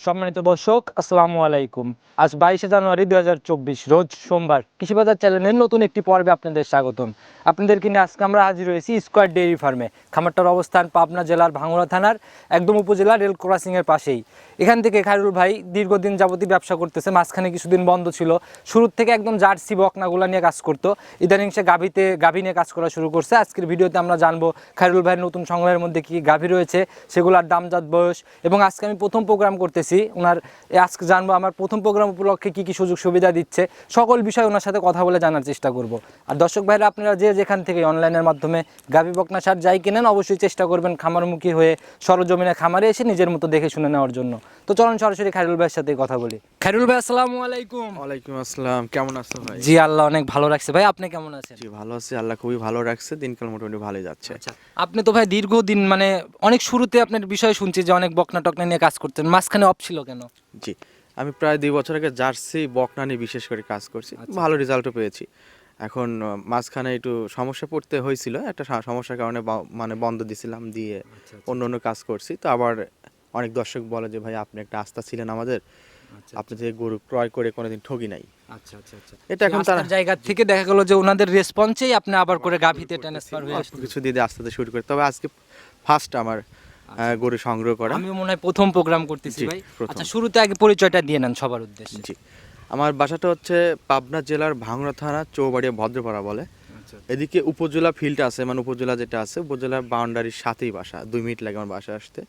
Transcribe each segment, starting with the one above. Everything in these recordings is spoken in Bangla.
সম্মানিত দর্শক, আসসালামু আলাইকুম। আজ 22শে জানুয়ারি 2024 রোজ সোমবার। কৃষিবাজার চ্যানেলের নতুন একটি পর্বে আপনাদের স্বাগতম। আপনাদেরকে নিয়ে আজকে আমরা হাজির হয়েছি স্কয়ার ডেইরি ফার্মে। খামারটার অবস্থান পাবনা জেলার ভাঙ্গুড়া থানার একদম উপজেলা রেল ক্রসিংয়ের পাশেই। এখান থেকে খায়রুল ভাই দীর্ঘদিন যাবতীয় ব্যবসা করতেছে। মাঝখানে কিছুদিন বন্ধ ছিল। শুরুর থেকে একদম জার্সি বকনাগুলা নিয়ে কাজ করতো। ইদানিং সে গাভী নিয়ে কাজ করা শুরু করছে। আজকের ভিডিওতে আমরা জানবো খায়রুল ভাইয়ের নতুন সংগ্রহের মধ্যে কি গাভী রয়েছে, সেগুলোর দামজাত বয়স, এবং আজকে আমি প্রথম প্রোগ্রাম করতেছি ওনার। আজকে জানবো আমার প্রথম প্রোগ্রাম উপলক্ষে কি কি সুযোগ সুবিধা দিচ্ছে, সকল বিষয় ওনার সাথে কথা বলে জানার চেষ্টা করব। আর দর্শক ভাইরা, আপনারা যে যেখান থেকে অনলাইনের মাধ্যমে গাভী বকনা সার যাই কেনেন, অবশ্যই চেষ্টা করবেন খামারমুখী হয়ে সরজমিনে খামারে এসে নিজের মতো দেখে শুনে নেওয়ার জন্য। তো চলুন সরাসরি খায়রুল ভাইয়ের সাথে কথা বলি। খায়রুল ভাই, আসসালামু আলাইকুম। ওয়ালাইকুম আসসালাম, কেমন আছো ভাই? জি, আল্লাহ অনেক ভালো রাখছে। ভাই আপনি কেমন আছেন? জি ভালো আছি, আল্লাহ খুবই ভালো রাখছে, দিনকাল মোটামুটি ভালোই যাচ্ছে। আচ্ছা, আপনি তো ভাই দীর্ঘদিন মানে অনেক শুরুতে আপনার বিষয় শুনছি যে অনেক বকনা টকনা নিয়ে কাজ করতেন, মাঝখানে অফ ছিল কেন? জি, আমি প্রায় 2 বছর আগে জার্সি বকনা নিয়ে বিশেষ করে কাজ করছি, ভালো রেজাল্টও পেয়েছি। এখন মাঝখানে একটু সমস্যা পড়তে হয়েছিল, একটা সমস্যার কারণে মানে বন্ধ দিছিলাম, দিয়ে অন্য অন্য কাজ করছি। তো আবার অনেক দর্শক বলে যে ভাই আপনি একটা আস্থা ছিলেন আমাদের, আপনি যে গরু ক্রয় করে কোনোদিন ঠকি নাই। আচ্ছা আচ্ছা আচ্ছা, এটা এখন তার জায়গা থেকে দেখা গেল যে ওনাদের রেসপন্সেই আপনি আবার করে গাভীতে ট্রান্সফার হয়ে আসছেন। কিছু দিয়ে আস্তে আস্তে শুরু করে, তবে আজকে ফার্স্ট আমার গরু সংগ্রহ করা। আমি মনে হয় প্রথম প্রোগ্রাম করতেছি ভাই। প্রথম। আচ্ছা, শুরুতে আগে পরিচয়টা দিয়ে নেন সবার উদ্দেশ্যে। জি, আমার বাসাটা হচ্ছে পাবনা জেলার ভাঙ্গুড়া থানা চৌবাড়িয়া ভদ্রপাড়া বলে। এদিকে উপজেলা ফিল্ড আছে, মানে উপজেলা যেটা আছে উপজেলার বাউন্ডারির সাথেই বাসা, 2 মিনিট লাগে আমার বাসা আসতে।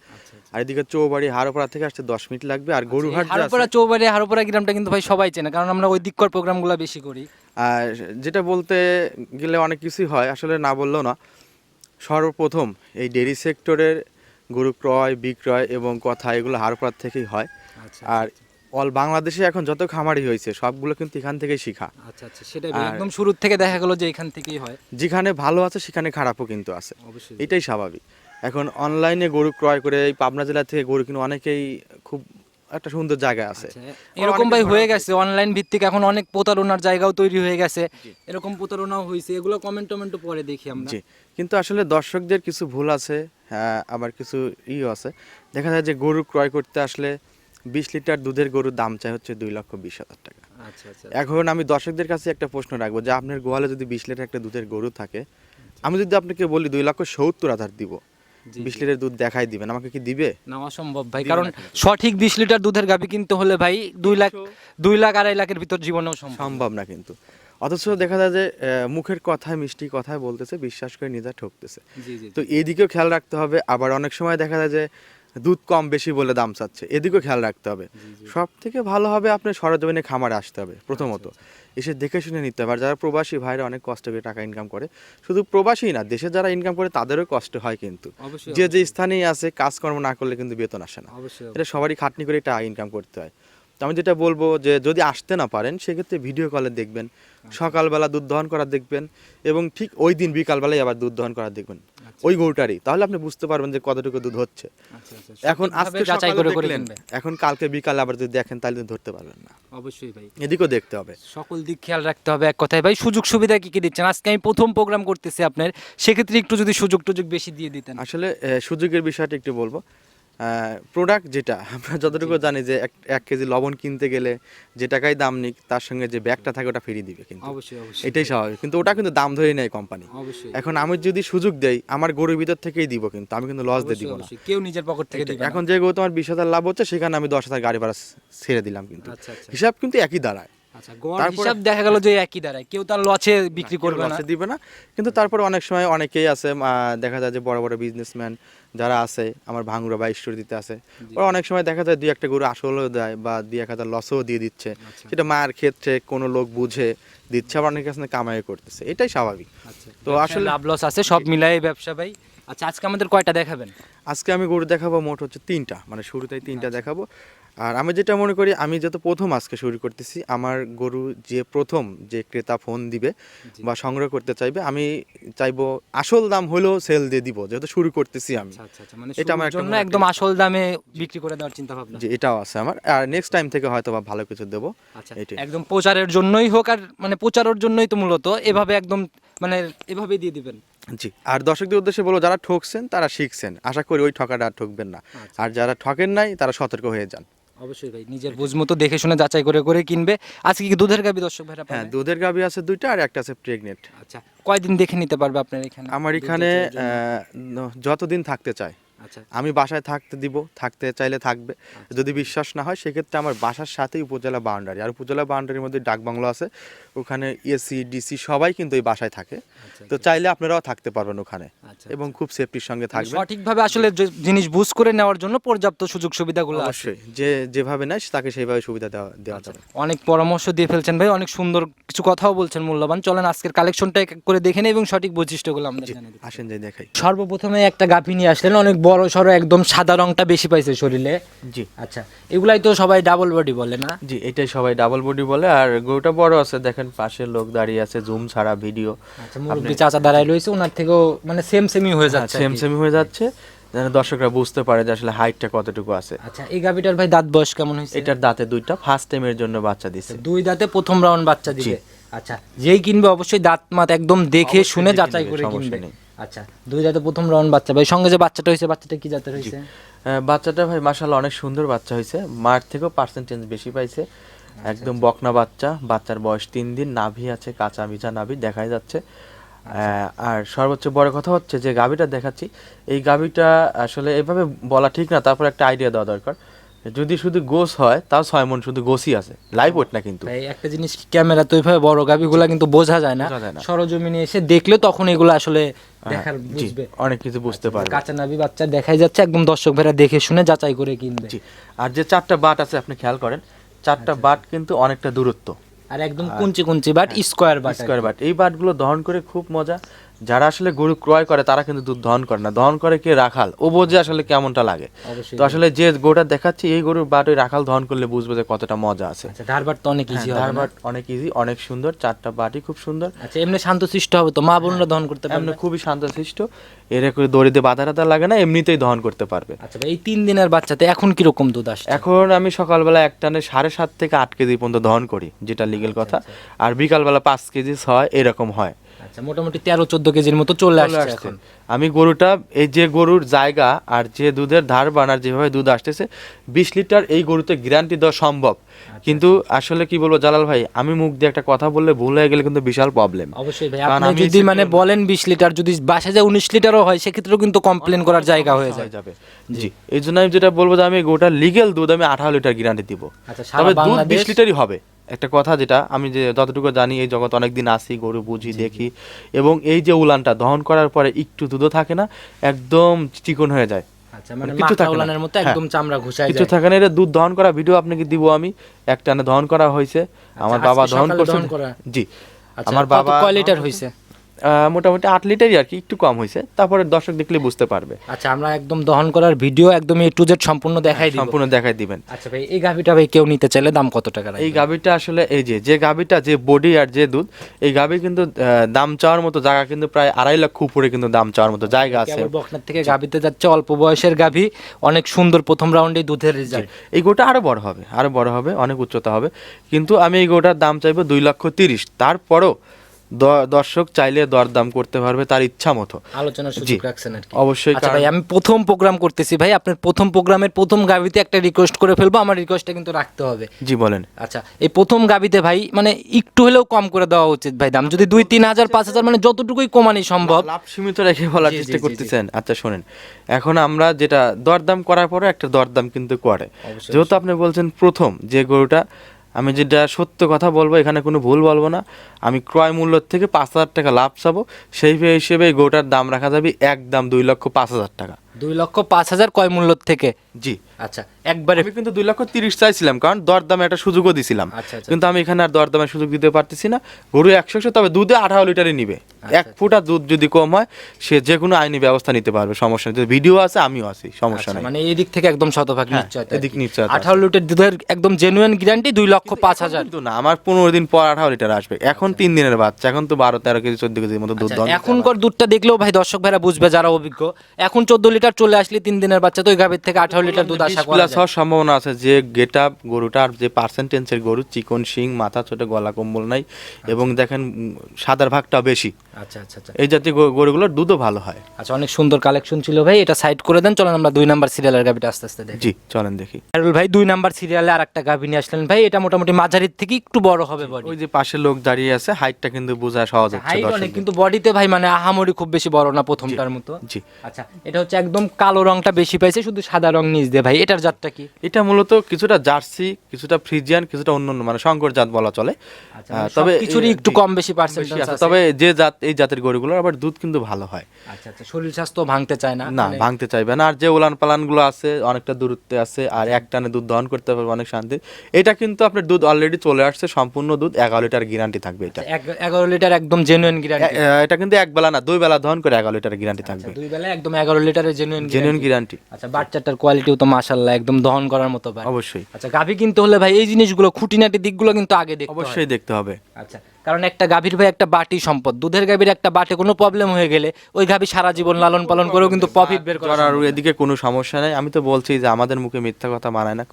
আর এদিকে চৌবাড়ি হারোপাড়া থেকে আসতে 10 মিনিট লাগবে। আর গরুহাট যে আছে, হারোপাড়া চৌবাড়ি হারোপাড়া গ্রামটা কিন্তু ভাই সবাই চেনে, কারণ আমরা ওই দিককার প্রোগ্রামগুলো বেশি করি। আর যেটা বলতে গেলে অনেক কিছুই হয়, আসলে না বললেও না। সর্বপ্রথম এই ডেইরি সেক্টরের গরু ক্রয় বিক্রয় এবং কথা এগুলো হারোপাড়া থেকেই হয়। আর অল বাংলাদেশে এখন যত খামারি হয়েছে সবগুলো কিন্তু এখান থেকেই শিখা। আচ্ছা আচ্ছা, সেটাই একদম শুরু থেকে দেখা গেল যে এখান থেকেই হয়। যেখানে ভালো আছে সেখানে খারাপও কিন্তু আছে, অবশ্যই এটাই স্বাভাবিক। এখন অনলাইনে গরু ক্রয় করে এই পাবনা জেলা থেকে গরু কিনে অনেকেই খুব একটা সুন্দর জায়গা আছে। এরকম ভাই হয়ে গেছে অনলাইন ভিত্তিক, এখন অনেক প্রতারণার জায়গাও তৈরি হয়ে গেছে, এরকম প্রতারণাও হয়েছে। এগুলো কমেন্ট পরে দেখি আমরা। জি, কিন্তু আসলে দর্শকদের কিছু ভুল আছে, হ্যাঁ আবার কিছু আছে। দেখা যায় যে গরু ক্রয় করতে আসলে 20 লিটার দুধের গরুর দাম চাই হচ্ছে 2,20,000 টাকা। আচ্ছা আচ্ছা, এখন আমি দর্শকদের কাছে একটা প্রশ্ন রাখবো যে আপনার গোয়ালে যদি 20 লিটার একটা দুধের গরু থাকে, আমি যদি আপনাকে বলি 2,70,000 দিব, 20 লিটার দুধ দেখাই দিবেন, আমাকে কি দিবে? না, অসম্ভব ভাই, কারণ সঠিক 20 লিটার দুধের গাভী কিনতে হলে ভাই 2 লাখ 2.5 লাখের ভিতর জীবনেও সম্ভব না কিন্তু। অথচ দেখা যায় যে মুখের কথায় মিষ্টি কথায় বলতেছে, বিশ্বাস করে নিজে ঠকতেছে। তো এদিকেও খেয়াল রাখতে হবে। আবার অনেক সময় দেখা যায় যে দুধ কম বেশি বলে দাম চাচ্ছে, এদিকেও খেয়াল রাখতে হবে। সব থেকে ভালো হবে আপনি সরজমিনে খামারে আসতে হবে প্রথমত, এসে দেখে শুনে নিতে হবে। আর যারা প্রবাসী ভাইরা অনেক কষ্ট করে টাকা ইনকাম করে, শুধু প্রবাসী না, দেশে যারা ইনকাম করে তাদেরও কষ্ট হয় কিন্তু। যে যে স্থানেই আছে কাজকর্ম না করলে কিন্তু বেতন আসে না, এটা সবারই খাটনি করে টাকা ইনকাম করতে হয়। তো আমি যেটা বলবো যে যদি আসতে না পারেন সেক্ষেত্রে ভিডিও কলে দেখবেন, সকালবেলা দুধ দহন করা দেখবেন, এবং ঠিক ওই দিন বিকালবেলায় আবার দুধ দহন করা দেখবেন ওই গরুটারই, তাহলে আপনি বুঝতে পারবেন যে কতটুকু দুধ হচ্ছে। এখন আজকে যাচাই করে দেখলেন, এখন কালকে বিকালে আবার যদি দেখেন তাহলে ধরতে পারবেন না। অবশ্যই ভাই, এদিকেও দেখতে হবে, সকল দিক খেয়াল রাখতে হবে। এক কথায় ভাই, সুযোগ সুবিধা কি কি দিচ্ছেন? আজকে আমি প্রথম প্রোগ্রাম করতেছি আপনার, সেক্ষেত্রে একটু যদি সুযোগ বেশি দিয়ে দিতেন। আসলে সুযোগের বিষয়টা একটু বলবো। প্রোডাক্ট যেটা আমরা যতটুকু জানি যে 1 কেজি লবণ কিনতে গেলে যে টাকায় দাম নিক তার সঙ্গে যে ব্যাগটা থাকে ওটা ফ্রি দিবে, কিন্তু এটাই স্বাভাবিক। কিন্তু ওটা কিন্তু দাম ধরে নেয় কোম্পানি। এখন আমি যদি সুযোগ দেই আমার গরুর ভিতর থেকেই দিব, কিন্তু আমি কিন্তু লস দিয়ে দিব না, কেউ নিজের পকেট থেকে দিবে না। এখন যে গরু তোমার 20,000 লাভ হচ্ছে সেখানে আমি 10,000 গাড়ি ভাড়া ছেড়ে দিলাম, কিন্তু হিসাব কিন্তু একই দাঁড়ায়। হিসাব দেখা গেল যে একই দাঁড়ায়, কেউ তার লসে বিক্রি করবে না, দিবে না। কিন্তু তারপরে অনেক সময় অনেকেই আছে, দেখা যায় যে বড় বড় বিজনেসম্যান যারা আছে আমার ভাঙ্গুড়া বা স্টোরিতে আছে, ওরা অনেক সময় দেখা যায় 2-1টা গরু আসলেও দেয় বা 2-1,000 লসও দিয়ে দিচ্ছে, সেটা মায়ের ক্ষেত্রে কোনো লোক বুঝে দিচ্ছে, আবার অনেক কাছে কামাই করতেছে, এটাই স্বাভাবিক। তো আসলে লাভ লস আছে, সব মিলাই ব্যবসা ভাই। আচ্ছা, আজকে আমাদের কয়টা দেখাবেন? আজকে আমি গরু দেখাবো মোট হচ্ছে 3টা, মানে শুরুতেই 3টা দেখাবো। আর আমি যেটা মনে করি, আমি যত প্রথম আজকে শুরু করতেছি, আমার গরু যে প্রথম যে ক্রেতা ফোন দিবে বা সংগ্রহ করতে চাইবে, আমি চাইবো আসল দাম হলেও সেল দিয়ে দিব, যেহেতু শুরু করতেছি আমি। মানে এটা আমার জন্য একদম আসল দামে বিক্রি করে দেওয়ার চিন্তা ভাবনা। জি, এটাও আছে আমার। আর নেক্সট টাইম থেকে হয়তো বা ভালো কিছু দেবো। এটাই একদম প্রচারের জন্যই হোক, আর মানে প্রচারের জন্যই তো মূলত এভাবে একদম মানে এভাবে দিয়ে দিবেন। জি, আর দর্শকদের উদ্দেশ্যে বলো, যারা ঠকছেন তারা শিখছেন, আশা করি ওই ঠকাটা আর ঠকবেন না। আর যারা ঠকেন নাই তারা সতর্ক হয়ে যান। অবশ্যই ভাই নিজের বুঝ মতো দেখে শুনে যাচাই করে করে কিনবে। আজকে কি দুধের গাবি দর্শক ভাইরা হ্যাঁ, পাবে? দুধের গাভী আছে 2টা আর একটা আছে প্রেগনেন্ট। আচ্ছা, কয়দিন দেখে নিতে পারবে আপনার এখানে? আমার দুধ এখানে যাচাইয়ের জন্য? যতদিন থাকতে চায় আচ্ছা আমি বাসায় থাকতে দিব, থাকতে চাইলে থাকবে। যদি বিশ্বাস না হয় সেক্ষেত্রে আমার বাসার সাথেই উপজেলা বাউন্ডারি, আর উপজেলা বাউন্ডারির মধ্যে ডাক বাংলো আছে, ওখানে এসি ডিসি সবাই কিন্তু এই বাসায় থাকে। তো চাইলে আপনারাও থাকতে পারবেন ওখানে, আচ্ছা, এবং খুব সেফটির সঙ্গে থাকবে। সঠিকভাবে আসলে যে জিনিস বুঝ করে নেওয়ার জন্য পর্যাপ্ত সুযোগ সুবিধাগুলো আছে। অবশ্যই যে যেভাবে নেয় তাকে সেইভাবে সুবিধা দেওয়া যাবে। অনেক পরামর্শ দিয়ে ফেলছেন ভাই, অনেক সুন্দর কিছু কথাও বলছেন মূল্যবান। চলেন আজকের কালেকশনটা এক এক করে দেখে নিই এবং সঠিক বৈশিষ্ট্যগুলো আমরা জানিয়ে দিই। আসেন যাই দেখাই। সর্বপ্রথমে একটা গাভী নিয়ে আসলেন, অনেক বড় সড়ো, একদম সাদা রংটা বেশি পাইছে শরীরে। জি আচ্ছা, এগুলাই তো সবাই ডাবল বডি বলে না? জি, এটাই সবাই ডাবল বডি বলে। আর গরুটা বড় আছে, দেখেন পাশে লোক দাঁড়িয়ে আছে, জুম ছাড়া ভিডিও। আচ্ছা, মুরব্বী চাচা দাঁড়ায় রয়েছে, ওনার থেকেও মানে সেমই হয়ে যাচ্ছে। সেম সেমই হয়ে যাচ্ছে, যেন দর্শকরা বুঝতে পারে যে আসলে হাইটটা কতটুকু আছে। আচ্ছা, এই গাভীটার ভাই দাঁত বয়স কেমন হয়েছে? এটার দাঁতে 2টা, ফার্স্ট টাইমের জন্য বাচ্চা দিছে। 2 দাঁতে প্রথম রাউন্ড বাচ্চা দিবে। আচ্ছা, যেই কিনবে অবশ্যই দাঁত মাত একদম দেখে অবশ্যই শুনে দেখে যাচাই নিবে, করে সমস্যা কিনবে। নেই। আচ্ছা, 2 দাঁতে প্রথম রাউন্ড বাচ্চা ভাই, সঙ্গে যে বাচ্চাটা হয়েছে, বাচ্চাটা কি জাতের হয়েছে? বাচ্চাটা ভাই মাশাআল্লাহ অনেক সুন্দর বাচ্চা হয়েছে, মার থেকেও পার্সেন্টেজ বেশি পাইছে। একদম বকনা বাচ্চা, বাচ্চার বয়স 3 দিন, নাভি আছে কাঁচা ভিজা নাভি দেখাই যাচ্ছে। আর সর্বোচ্চ বড় কথা হচ্ছে যে গাভীটা দেখাচ্ছি, এই গাভীটা আসলে এভাবে বলা ঠিক না, তারপর একটা আইডিয়া দেওয়া দরকার। যদি শুধু গোস হয় তাও 6 মণ শুধু গোসই আছে, লাইভ ওয়েট না কিন্তু। ভাই একটা জিনিস, ক্যামেরা তো এইভাবে বড় গাভীগুলা কিন্তু বোঝা যায় না, বোঝা যায় না। সরজমিনে এসে দেখলে তখন এগুলো আসলে দেখার জি, বুঝবে। অনেক কিছু বুঝতে পারবে। কাঁচা নাভি বাচ্চা দেখাই যাচ্ছে, একদম দর্শক ভাইরা দেখে শুনে যাচাই করে কিনবে। জি, আর যে 4টা বাট আছে আপনি খেয়াল করেন, 4টা বাট কিন্তু অনেকটা দূরত্ব, আর একদম কুঞ্চি কুঞ্চি butt, square butt. Square butt. এই বাটগুলো দহন করে খুব মজা। যারা আসলে গরু ক্রয় করে তারা কিন্তু দুধ দহন করে না, দহন করে কে রাখাল, ও বোঝে আসলে কেমনটা লাগে। অবশ্যই। তো আসলে যে গরুটা দেখাচ্ছি এই গরুর বাট ওই রাখাল দহন করলে বুঝবে যে কতটা মজা আছে। আচ্ছা, ধার বাট তো অনেক ইজি হবে ধার না? বাট অনেক ইজি, অনেক সুন্দর, 4টা বাটই খুব সুন্দর। আচ্ছা, এমনি শান্তশিষ্ট হবে তো, মা বোনরা দহন করতে এমনি পারবে? খুবই শান্তশিষ্ট, এরা করে দড়িতে বাধা টাধা লাগে না, এমনিতেই দহন করতে পারবে। আচ্ছা ভাই, এই 3 দিনের বাচ্চাতে এখন কি রকম দুধ আসছে? এখন আমি সকালবেলা এক টানে 7.5 থেকে 8 কেজি পর্যন্ত দহন করি, যেটা লিগেল কথা। আর বিকালবেলা 5 কেজি 6 এরকম হয়। আচ্ছা, মোটামুটি 13-14 কেজির মতো চলে আসছে এখন। আমি গরুটা, এই যে গরুর জায়গা আর যে দুধের ধার বানার যেভাবে দুধ আসতেছে, 20 লিটার এই গরুতে গ্যারান্টি দেওয়া সম্ভব। কিন্তু আসলে কি বলবো জালাল ভাই, আমি মুখ দিয়ে একটা কথা বললে ভুল হয়ে গেলে কিন্তু বিশাল প্রবলেম। অবশ্যই ভাই, আপনি যদি মানে বলেন 20 লিটার, যদি বাসে যায় 19 লিটারও হয়, সেক্ষেত্রেও কিন্তু কমপ্লেন করার জায়গা হয়ে যাবে। জি, এই জন্য আমি যেটা বলবো যে আমি গোটা লিগেল দুধ আমি 18 লিটার গ্যারান্টি দিব। আচ্ছা, তবে সারা দুধ বাংলাদেশ 20 লিটারই হবে। একটা কথা যেটা আমি যে যতটুকু জানি, এই জগৎ অনেকদিন আসি, গরু বুঝি দেখি, এবং এই যে উলানটা দহন করার পরে একটু দুধও থাকে না, একদম চিকন হয়ে যায়। আচ্ছা, মানে কিছু থাকে না। মাথাউলানের মতো একদম চামড়া ঘুষায় কিছু যায়। থাকে না। এটা দুধ দহন করা ভিডিও আপনাকে দিব আমি, একটানে দহন করা হয়েছে, আমার বাবা আজকে দহন সকালে করছে। দহন করা? জি, আচ্ছা, আমার বাবা কয় লিটার হইছে? মোটামুটি 8 লিটারই আর কি, একটু কম হয়েছে, তারপরে দর্শক দেখলে বুঝতে পারবে। আচ্ছা, আমরা একদম দহন করার ভিডিও একদম A to Z সম্পূর্ণ দেখাই দিব। সম্পূর্ণ দেখাই দিবেন। আচ্ছা ভাই, এই গাভীটা ভাই কেউ নিতে চাইলে দাম কত টাকা রাখবেন? এই গাভীটা আসলে এই যে গাভীটা, যে বডি আর যে দুধ, এই গাভী কিন্তু দাম চাওয়ার মতো জায়গা কিন্তু প্রায় 2.5 লক্ষ উপরে কিন্তু দাম চাওয়ার মতো জায়গা আছে। কেবল বকনার থেকে গাভীতে যাচ্ছে, অল্প বয়সের গাভী, অনেক সুন্দর, প্রথম রাউন্ডে দুধের রেজাল্ট। এই গোটা আরো বড় হবে, আরো বড় হবে, অনেক উচ্চতা হবে। কিন্তু আমি এই গোটার দাম চাইবো 2,30,000। তারপরও দর্শক চাইলে দরদাম করতে পারবে তার ইচ্ছা মতো, আলোচনার সুযোগ রাখছেন আর কি। অবশ্যই। আচ্ছা ভাই, আমি প্রথম প্রোগ্রাম করতেছি ভাই, আপনার প্রথম প্রোগ্রামের প্রথম গাভীতে একটা রিকোয়েস্ট করে ফেলবো, আমার রিকোয়েস্টটা কিন্তু রাখতে হবে। জি বলেন। আচ্ছা, এই প্রথম গাভীতে ভাই মানে একটু হলেও কম করে দেওয়া উচিত ভাই দাম, যদি 2-3 হাজার 5 হাজার মানে যতটুকুই কমানি সম্ভব। লাভ সীমিত রেখে বলার চেষ্টা করতেছেন। আচ্ছা শোনেন, এখন আমরা যেটা দরদাম করার পরে একটা দরদাম কিন্তু করে, যেহেতু আপনি বলছেন প্রথম যে গরুটা, আমি যেটা সত্য কথা বলবো, এখানে কোনো ভুল বলবো না, আমি ক্রয় মূল্য থেকে 5,000 টাকা লাভ চাবো, সেই হিসেবে এই গরুটার দাম রাখা যাবে একদম 2,05,000 টাকা। 2,05,000 ক্রয় মূল্য থেকে? জি। আচ্ছা, একবারে আমি কিন্তু 2,30,000 চাইছিলাম, কারণ দরদামে একটা সুযোগও দিছিলাম। আচ্ছা, কিন্তু আমি এখানে আর দরদামের সুযোগ দিতে পারতেছি না। গরু 100, তবে দুধে 18 লিটারই নিবে। 1 ফুটা দুধ যদি কম হয়, সে যে কোনো আইনি ব্যবস্থা নিতে পারবে, সমস্যা নেই। ভিডিও আছে, আমিও আছি, সমস্যা নেই। মানে এই দিক থেকে একদম শতভাগ নিশ্চয়তা। এদিক নিশ্চয়তা। 18 লিটার দুধের একদম জেনুইন গ্যারান্টি 2,05,000। কিন্তু না, আমার 15 দিন পর 18 লিটার আসবে। এখন 3 দিনের বাচ্চা, এখন তো 12-13 কেজি 14 কেজির মতো দুধ দহন। এখনকার দুধটা দেখলেও ভাই দর্শক ভাইরা বুঝবে যারা অভিজ্ঞ, এখন 14 লিটার চলে আসলে 3 দিনের বাচ্চা, তো ওই গাভীর থেকে 18 লিটার দুধ আশা করা যায়। হওয়ার সম্ভাবনা আছে, যে গেটআপ গরুটার, যে পার্সেন্টেজের গরু, চিকন শিং, মাথা ছোট, গলা কম্বল নাই, এবং দেখেন সাদার ভাগটা বেশি। আচ্ছা আচ্ছা আচ্ছা এই জাতীয় গরুগুলোর দুধও ভালো হয়। আচ্ছা, অনেক সুন্দর কালেকশন ছিল ভাই, এটা সাইড করে দেন। চলেন আমরা 2 নাম্বার সিরিয়ালের গাভিটা আস্তে আস্তে দেখি। জি চলেন দেখি। খায়রুল ভাই 2 নাম্বার সিরিয়ালে আরেকটা গাভি নিয়ে আসলেন ভাই, এটা মোটামুটি মাঝারির থেকে একটু বড় হবে বডি। ওই যে পাশে লোক দাঁড়িয়ে আছে, হাইটটা কিন্তু বোঝা সহজ হচ্ছে হাইট অনেক, দর্শকদের। কিন্তু বডিতে ভাই মানে আহামরি খুব বেশি বড় না প্রথমটার মতো। জি আচ্ছা, এটা হচ্ছে একদম কালো রংটা বেশি পাইছে, শুধু সাদা রং নিচ দিয়ে ভাই। এটার জাতটা কি? এটা মূলত কিছুটা জার্সি, কিছুটা ফ্রিজিয়ান, কিছুটা অন্যান্য মানে শঙ্কর জাত বলা চলে। আচ্ছা, তবে কিছুরই একটু কম বেশি পার্সেন্টেজ আছে। তবে যে জাত, এই জাতের গরুগুলোর আবার দুধ কিন্তু ভালো হয়। আচ্ছা আচ্ছা, শরীর স্বাস্থ্য ভাঙতে চায় না না, মানে- ভাঙতে চাইবে না। আর যে উলান পালান গুলো আছে অনেকটা দূরত্বে আছে, আর এক টানে দুধ দহন করতে পারবে অনেক শান্তি। এটা কিন্তু আপনার দুধ অলরেডি চলে আসছে, সম্পূর্ণ দুধ 11 লিটার গ্যারান্টি থাকবে এটা। 11 লিটার একদম জেনুইন গ্যারান্টি। এটা কিন্তু এক বেলা না, 2 বেলা দহন করে 11 লিটার গ্যারান্টি থাকবে। 2 বেলা একদম 11 লিটারের জেনুইন গ্যারান্টি। আচ্ছা, বাচ্চাটার কোয়ালিটিও তো মাশাআল্লাহ একদম দহন করার মতো ভাই। অবশ্যই। আচ্ছা, গাভী কিনতে হলে ভাই এই জিনিসগুলো, খুঁটিনাটি দিকগুলো কিন্তু আগে দেখতে হবে। অবশ্যই দেখতে হবে। আচ্ছা, কারণ একটা গাভীর ভাই একটা বাটি সম্পদ, দুধের গাভীর একটা বাটে কোনো প্রবলেম হয়ে গেলে ওই গাভী সারা জীবন লালন পালন করেও কিন্তু প্রফিট বের করা আর এদিকে কোনো সমস্যা নাই। আমি তো বলছি যে আমাদের মুখে মিথ্যা কথা মানায় না,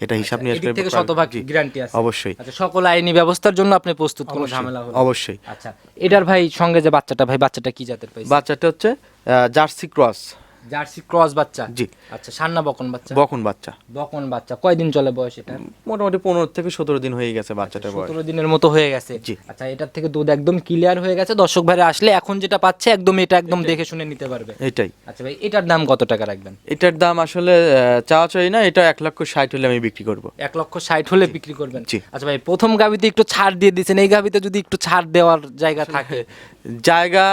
এটা হিসাব নিয়ে এদিক থেকে শতভাগ গ্যারান্টি আছে। অবশ্যই। আচ্ছা, সকল আইনি ব্যবস্থার জন্য আপনি প্রস্তুত, কোনো ঝামেলা হবে না? অবশ্যই। আচ্ছা, এটার ভাই সঙ্গে যে বাচ্চাটা, ভাই বাচ্চাটা কি জাতের পাইছে? বাচ্চাটা হচ্ছে জার্সি ক্রস। জার্সি ক্রস বাচ্চা? জি। আচ্ছা, সান্না বকন বাচ্চা? বকন বাচ্চা। বকন বাচ্চা কয়দিন চলে বয়স এটা? মোটামুটি 15 থেকে 17 দিন হয়ে গেছে বাচ্চাটার বয়স। 17 দিনের মতো হয়ে গেছে। জি। আচ্ছা, এটার থেকে দুধ একদম ক্লিয়ার হয়ে গেছে। দর্শক ভাইরা আসলে এখন যেটা পাচ্ছে একদম এটা একদম দেখে শুনে নিতে পারবে। এটাই। আচ্ছা ভাই, এটার দাম কত টাকা রাখবেন? এটার দাম আসলে চাওয়া চাই না, এটা 1,60,000 হলে আমি বিক্রি করব। 1,60,000 হলে বিক্রি করবেন? জি। আচ্ছা ভাই, প্রথম গাবিতে একটু ছাড় দিয়ে দিয়েছেন, এই গাবিতে যদি একটু ছাড় দেওয়ার জায়গা থাকে? জায়গা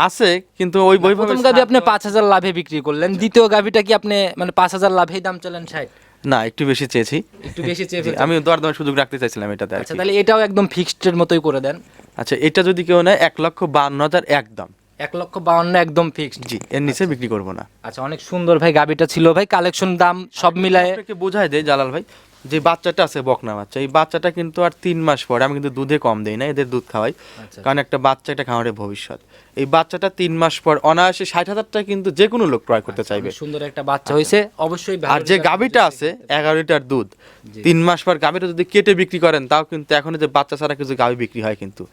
আছে, কিন্তু ওই প্রথম গাবি আপনি 5,000 লাভে বিক্রি করলেন, দ্বিতীয় গাবিটা কি আপনি মানে 5,000 লাভেই দাম চালেন 60? না, একটু বেশি চেয়েছি। একটু বেশি চেয়ে জি, ফেলছেন। আমি দরদামের সুযোগ রাখতে চাইছিলাম এটাতে আর আচ্ছা, কি। তাহলে এটাও একদম ফিক্সড এর মতোই করে দেন। আচ্ছা, এটা যদি কেউ নেয় 1,52,000 একদম। 1,52,000 একদম ফিক্সড? জি, এর নিচে বিক্রি করব না। আচ্ছা, অনেক সুন্দর ভাই গাবিটা ছিল ভাই, কালেকশন দাম সব মিলায়ে। আপনাকে বোঝাই দেয় জালাল ভাই, যে বাচ্চাটা আছে বকনা বাচ্চা, এই বাচ্চাটা কিন্তু আর 3 মাস পরে, আমি কিন্তু দুধে কম দেই না, এদের দুধ খাওয়াই। আচ্ছা। কারণ একটা বাচ্চা, একটা খামারের ভবিষ্যৎ। এই বাচ্চাটা 3 মাস পর অনায়াসে 60,000 টাকা কিন্তু যে কোনো লোক ক্রয় করতে চাইবে। অনেক সুন্দর একটা বাচ্চা হয়েছে, অবশ্যই ভালো। আর যে গাভীটা আছে 11 লিটার দুধ, 3 মাস পর গাভীটা যদি কেটে বিক্রি করেন, তাও কিন্তু এখন যে বাচ্চা ছাড়া কিছু গাভী বিক্রি হয় কিন্তু,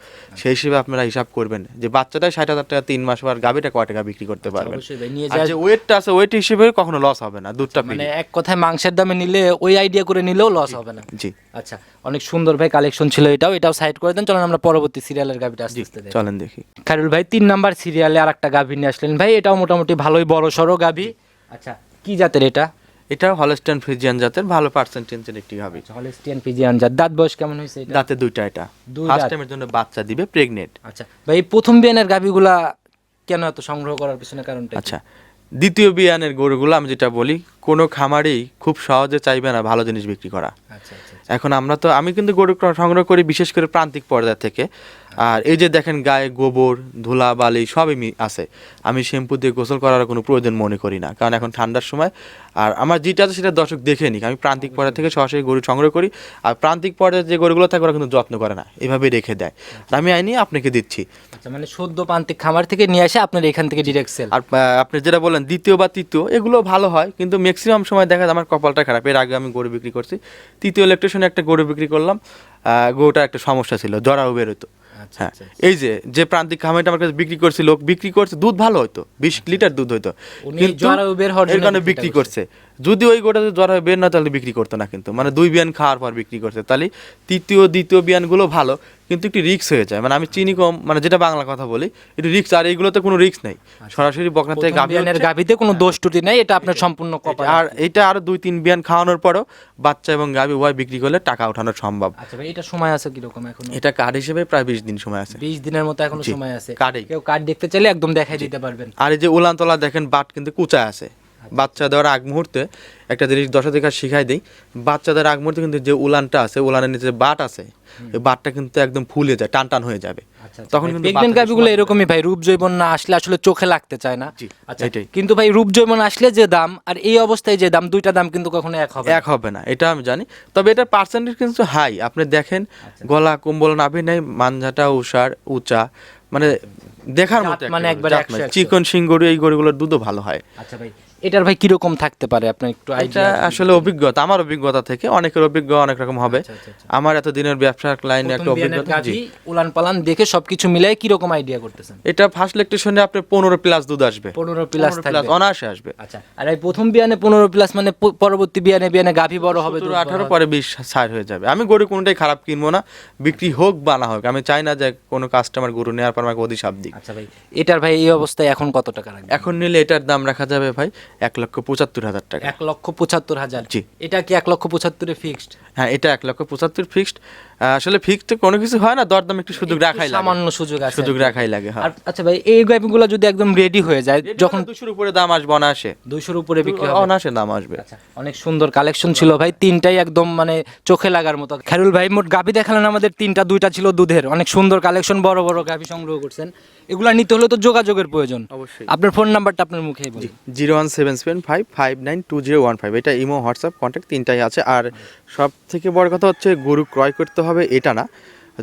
সেই হিসেবে আপনারা হিসাব করবেন যে বাচ্চাটাই 60,000 টাকা, 3 মাস পর গাভীটা কয় টাকা বিক্রি করতে পারবেন। অবশ্যই ভাই, নিয়ে আর যায় যে ওয়েটটা আছে, ওয়েট হিসেবে কখনো লস হবে না, দুধটা মানে ফ্রি। এক কথায় মাংসের দামে নিলে ওই আইডিয়া করে নিলেও লস হবে না। জি আচ্ছা, অনেক সুন্দর ভাই কালেকশন ছিল, এটাও সাইড করে দেন। চলেন আমরা পরবর্তী সিরিয়ালের গাবিটা আস্তে আস্তে দেখি। চলেন দেখি। খায়রুল ভাই 3 নাম্বার সিরিয়ালে আরেকটা গাভী নিয়ে আসলেন ভাই, এটাও মোটামুটি ভালোই বড় সড়ো গাভী। আচ্ছা, কি জাতের এটা? এটা হলস্টাইন ফ্রিজিয়ান জাতের ভালো পার্সেন্টেজের একটি গাভী। হলস্টিয়ান ফ্রিজিয়ান জাত। দাঁত বয়স কেমন হয়েছে এটা? দাঁতে দুইটা, এটা দুই ফার্স্ট দাঁত। টাইমের জন্য বাচ্চা দিবে, প্রেগনেন্ট। আচ্ছা ভাই, এই প্রথম বিয়ানের গাভীগুলা কেন এত সংগ্রহ করার পিছনে কারণটা কি? আচ্ছা, দ্বিতীয় বিয়ানের গরুগুলো আমি যেটা বলি, কোনো খামারই খুব সহজে চাইবে না ভালো জিনিস বিক্রি করা। আচ্ছা আচ্ছা। এখন আমি কিন্তু গরু সংগ্রহ করি বিশেষ করে প্রান্তিক পর্যায় থেকে। আর এই যে দেখেন গায়ে গোবর, ধুলা বালি সবই আছে। আমি শ্যাম্পু দিয়ে গোসল করার কোনো প্রয়োজন মনে করি না, কারণ এখন ঠান্ডার সময়। আর আমার যেটা আছে সেটা দর্শক দেখে নিক, আমি প্রান্তিক পর্যায় থেকে সরাসরি গরু সংগ্রহ করি। আর প্রান্তিক পর্যায়ে যে গরুগুলো থাকে ওরা কিন্তু যত্ন করে না, এভাবেই রেখে দেয়। আর আমি আইনি আপনাকে দিচ্ছি। আচ্ছা, মানে সদ্য প্রান্তিক খামার থেকে নিয়ে আসে আপনার এখান থেকে ডিরেক্ট সেল। আর আপনি যেটা বললেন দ্বিতীয় বা তৃতীয়, এগুলো ভালো হয়, কিন্তু ম্যাক্সিমাম সময় দেখা যায় আমার কপালটা খারাপ। এর আগে আমি গরু বিক্রি করছি, তৃতীয় ইলেকট্রিশিয়ানে একটা গরু বিক্রি করলাম, গরুটার একটা সমস্যা ছিল, জরাও বেরোতো। আচ্ছা হ্যাঁ, আচ্ছা। এই যে প্রান্তিক খামারটা আমার কাছে বিক্রি করছিল, বিক্রি করছে, দুধ ভালো হতো, 20 লিটার দুধ হতো, উনি কিন্তু জরায়ু বের হওয়ার এর জন্য কারণে বিক্রিটা বিক্রি করছে। যদি ওই গোটা জ্বর বের না, তাহলে বিক্রি করতো না কিন্তু, মানে 2 বিয়ান খাওয়ার পর বিক্রি করছে। তাহলে দ্বিতীয় বিয়ানগুলো ভালো, কিন্তু একটু রিস্ক হয়ে যায়। মানে আমি চিনি কম, মানে যেটা বাংলা কথা বলি, একটু রিস্ক। আর এইগুলোতে কোনো রিস্ক নেই, সরাসরি বকনা থেকে গাভী বিয়ানের হচ্ছে। গাভীতে কোনো দোষ ত্রুটি নাই, এটা আপনার সম্পূর্ণ কপাল। আর এটা আরো 2-3 বিয়ান খাওয়ানোর পরও বাচ্চা এবং গাভী উভয় বিক্রি করলে টাকা ওঠানো সম্ভব। আচ্ছা ভাই, এটা সময় আছে কিরকম এখন? এটা কার্ড হিসেবে প্রায় 20 দিন সময় আছে। 20 দিনের মতো এখনো জি, সময় আছে। কার্ডেই। কেউ কার্ড দেখতে চাইলে একদম দেখাই দিতে পারবেন। আর এই যে উলানতলা দেখেন, বাট কিন্তু কুচা আছে। বাচ্চা দেওয়ার আগ মুহূর্তে একটা জিনিস দর্শক দেখা শিখাই দিই, বাচ্চা দেওয়ার আগ মুহূর্তে কিন্তু যে উলানটা আছে, উলানের নিচে বাট আছে, এই বাটটা কিন্তু একদম ফুলে যায়, টান হয়ে যাবে। তখন কিন্তু প্রেগন্যান্ট গাভীগুলো এরকমই ভাই, রূপ জৈবন না আসলে আসলে চোখে লাগতে চায় না। জি, আচ্ছা, এটাই। কিন্তু ভাই রূপ জৈবন আসলে যে দাম আর এই অবস্থায় যে দাম, দুইটা দাম কিন্তু কখনো এক হবে না, এটা আমি জানি। তবে এটার পার্সেন্টেজ কিন্তু হাই। আপনি দেখেন গলা কম্বল নাভি নেই, মানঝাটা উঁচা, মানে দেখার মতো মানে একবার 100 চিকন শিং গরু, এই গরুগুলোর দুধও ভালো হয়। আচ্ছা ভাই, এটার ভাই কিরকম থাকতে পারে আপনার একটু এটা আইডিয়া? আসলে অভিজ্ঞতা, আমার অভিজ্ঞতা থেকে, অনেকের অভিজ্ঞ অনেক রকম হবে। আমার এত দিনের ব্যবসার লাইনে একটা অভিজ্ঞতা। জি, উলান পালান দেখে সবকিছু মিলাই কিরকম আইডিয়া করতেছেন? এটা ফার্স্ট ল্যাকটেশনে আপনার 15+ দুধ আসবে, 15 প্লাস 15+ থাকবে। অনায়াসে আসবে। আচ্ছা, আর এই প্রথম বিয়ানে 15+ মানে পরবর্তী বিয়ানে গাভী বড় হবে, 17-18 পরে 20 সার হয়ে যাবে। আমি গরু কোনোটাই খারাপ কিনবো না, বিক্রি হোক বা না হোক। আমি চাই না যে কোনো কাস্টমার গরু নেওয়ার পর আমাকে অধিশাপ দিক। আচ্ছা ভাই, এটার ভাই এই অবস্থায় এখন কত টাকা রাখবেন? এখন নিলে এটার দাম রাখা যাবে ভাই 1,75,000 টাকা। 1,75,000। জি। এটা কি 1,75,000 ফিক্সড? হ্যাঁ, এটা 1,75,000 ফিক্সড। আসলে ফিক্সড কোনো কিছু হয় না, দরদাম একটু সুযোগ রাখাই লাগে, সামান্য সুযোগ আছে, সুযোগ রাখাই লাগে। হ্যাঁ, আর আচ্ছা ভাই, এই গাভীগুলো যদি একদম রেডি হয়ে যায়, যখন 200-র উপরে দাম আসবে অনায়াসে, 200-র উপরে বিক্রি হবে, অনায়াসে দাম আসবে। আচ্ছা, অনেক সুন্দর কালেকশন ছিল ভাই, তিনটাই একদম মানে চোখে লাগার মতো। খায়রুল ভাই মোট গাভী দেখালেন আমাদের তিনটা, দুইটা ছিল দুধের। অনেক সুন্দর কালেকশন, বড় বড় গাভী সংগ্রহ করছেন। এগুলা নিতে হলে তো যোগাযোগের প্রয়োজন। অবশ্যই। আপনার ফোন নাম্বারটা আপনার মুখেই বলুন। 01775592015, এটা ইমো, হোয়াটসঅ্যাপ কন্ট্যাক্ট তিনটাই আছে। আর সব থেকে বড় কথা হচ্ছে গরু ক্রয় করতে হবে এটা না,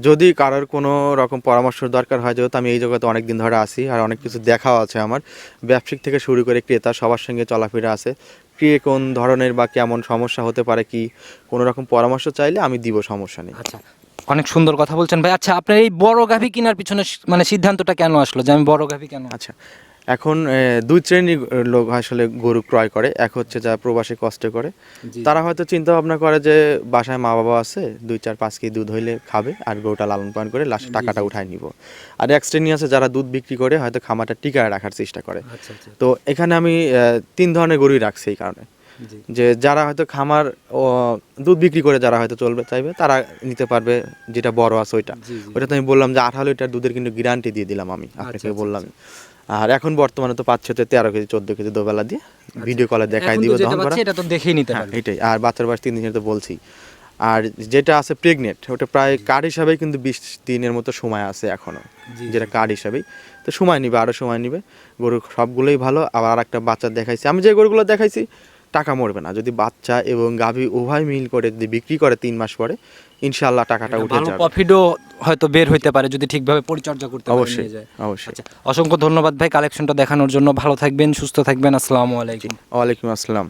যদি কারোর কোনো রকম পরামর্শের দরকার হয়, যেহেতু আমি এই জগতে অনেক দিন ধরে আসি আর অনেক কিছু দেখাও আছে আমার, ব্যবসায়িক থেকে শুরু করে ক্রেতা সবার সঙ্গে চলাফেরা আছে, কে কোন ধরনের বা কেমন সমস্যা হতে পারে, কি কোনো রকম পরামর্শ চাইলে আমি দিব, সমস্যা নেই। আচ্ছা, অনেক সুন্দর কথা বলছেন ভাই। আচ্ছা, আপনার এই বড় গাভী কেনার পিছনে মানে সিদ্ধান্তটা কেন আসলো যে আমি বড় গাভী কেন? আচ্ছা, এখন দুই শ্রেণীর লোক আসলে গরু ক্রয় করে। এক হচ্ছে যারা প্রবাসী কষ্ট করে, তারা হয়তো চিন্তা ভাবনা করে যে বাসায় মা বাবা আছে, 2-4-5 কেজি দুধ হইলে খাবে আর গরুটা লালন পালন করে লাস্টে টাকাটা উঠায় নিব। আর এক শ্রেণী আছে যারা দুধ বিক্রি করে হয়তো খামারটা টিকায় রাখার চেষ্টা করে। আচ্ছা আচ্ছা, তো এখানে আমি 3 ধরনের গরুই রাখছি এই কারণে, যে যারা হয়তো খামার ও দুধ বিক্রি করে যারা হয়তো চলবে চাইবে, তারা নিতে পারবে যেটা বড় আছে ওইটা। ওইটা তো আমি বললাম যে 18 লিটার দুধের কিন্তু গ্যারান্টি দিয়ে দিলাম আমি আপনাকে, বললাম। আর এখন বর্তমানে তো 5-6 13 কেজি 14 কেজি দুবেলা দিয়ে ভিডিও কলে দেখাই দিব, দহন করা, এটা তো দেখেই নিতে হ্যাঁ, পারবে। এটাই। আর বাচ্চার বয়স 3 দিনের তো বলছি। আর যেটা আছে প্রেগনেন্ট, ওটা প্রায় কার্ড হিসাবে কিন্তু 20 দিনের মতো সময় আছে এখনো, যেটা কার্ড হিসাবেই। তো সময় নিবে, আরও সময় নিবে। গরু সবগুলোই ভালো। আবার আর একটা বাচ্চা দেখাইছি আমি, যে গরুগুলো দেখাইছি টাকা মরবে না। যদি বাচ্চা এবং গাভী উভয় মিল করে যদি বিক্রি করে 3 মাস পরে, ইনশাআল্লাহ টাকাটা উঠে ভালো যাবে। প্রফিটও হয়তো বের হইতে পারে যদি ঠিকভাবে পরিচর্যা করতে পারে, অবশ্যই, নিয়ে যায়। অবশ্যই। আচ্ছা, অসংখ্য ধন্যবাদ ভাই কালেকশনটা দেখানোর জন্য। ভালো থাকবেন, সুস্থ থাকবেন। আসসালামু আলাইকুম। ওয়ালাইকুম আসসালাম।